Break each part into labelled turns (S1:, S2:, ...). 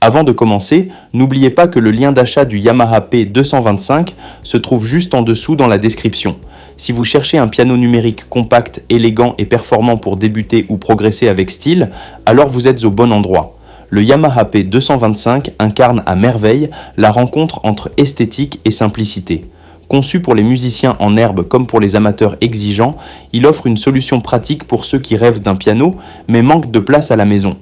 S1: Avant de commencer, n'oubliez pas que le lien d'achat du Yamaha P225 se trouve juste en dessous dans la description. Si vous cherchez un piano numérique compact, élégant et performant pour débuter ou progresser avec style, alors vous êtes au bon endroit. Le Yamaha P225 incarne à merveille la rencontre entre esthétique et simplicité. Conçu pour les musiciens en herbe comme pour les amateurs exigeants, il offre une solution pratique pour ceux qui rêvent d'un piano mais manquent de place à la maison.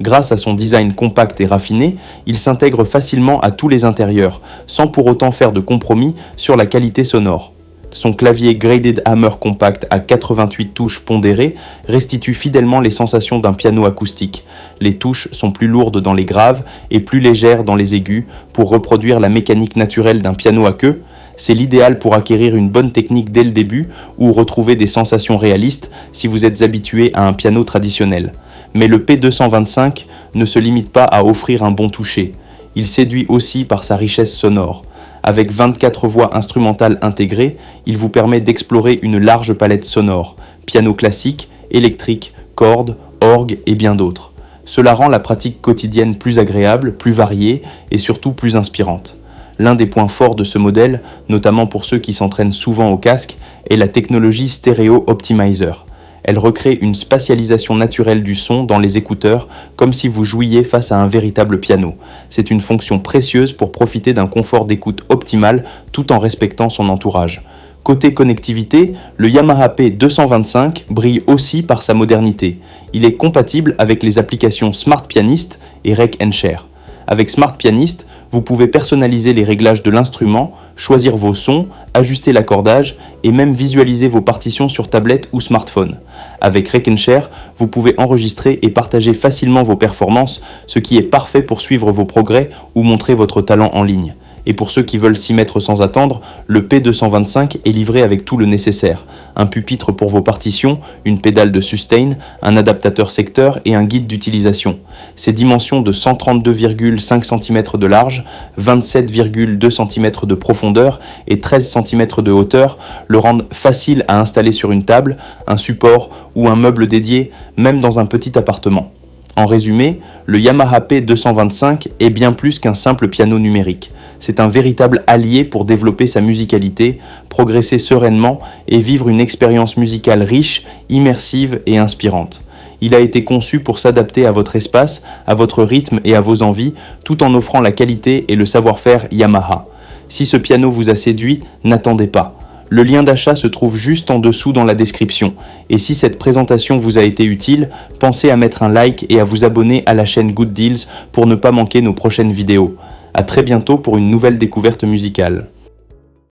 S1: Grâce à son design compact et raffiné, il s'intègre facilement à tous les intérieurs, sans pour autant faire de compromis sur la qualité sonore. Son clavier Graded Hammer Compact à 88 touches pondérées restitue fidèlement les sensations d'un piano acoustique. Les touches sont plus lourdes dans les graves et plus légères dans les aigus pour reproduire la mécanique naturelle d'un piano à queue. C'est l'idéal pour acquérir une bonne technique dès le début ou retrouver des sensations réalistes si vous êtes habitué à un piano traditionnel. Mais le P225 ne se limite pas à offrir un bon toucher. Il séduit aussi par sa richesse sonore. Avec 24 voix instrumentales intégrées, il vous permet d'explorer une large palette sonore, piano classique, électrique, cordes, orgue et bien d'autres. Cela rend la pratique quotidienne plus agréable, plus variée et surtout plus inspirante. L'un des points forts de ce modèle, notamment pour ceux qui s'entraînent souvent au casque, est la technologie Stereo Optimizer. Elle recrée une spatialisation naturelle du son dans les écouteurs, comme si vous jouiez face à un véritable piano. C'est une fonction précieuse pour profiter d'un confort d'écoute optimal tout en respectant son entourage. Côté connectivité, le Yamaha P225 brille aussi par sa modernité. Il est compatible avec les applications Smart Pianist et Rec & Share. Avec Smart Pianist, vous pouvez personnaliser les réglages de l'instrument, choisir vos sons, ajuster l'accordage et même visualiser vos partitions sur tablette ou smartphone. Avec Rec & Share, vous pouvez enregistrer et partager facilement vos performances, ce qui est parfait pour suivre vos progrès ou montrer votre talent en ligne. Et pour ceux qui veulent s'y mettre sans attendre, le P225 est livré avec tout le nécessaire. Un pupitre pour vos partitions, une pédale de sustain, un adaptateur secteur et un guide d'utilisation. Ses dimensions de 132,5 cm de large, 27,2 cm de profondeur et 13 cm de hauteur le rendent facile à installer sur une table, un support ou un meuble dédié, même dans un petit appartement. En résumé, le Yamaha P225 est bien plus qu'un simple piano numérique. C'est un véritable allié pour développer sa musicalité, progresser sereinement et vivre une expérience musicale riche, immersive et inspirante. Il a été conçu pour s'adapter à votre espace, à votre rythme et à vos envies, tout en offrant la qualité et le savoir-faire Yamaha. Si ce piano vous a séduit, n'attendez pas. Le lien d'achat se trouve juste en dessous dans la description. Et si cette présentation vous a été utile, pensez à mettre un like et à vous abonner à la chaîne Good Deals pour ne pas manquer nos prochaines vidéos. À très bientôt pour une nouvelle découverte musicale.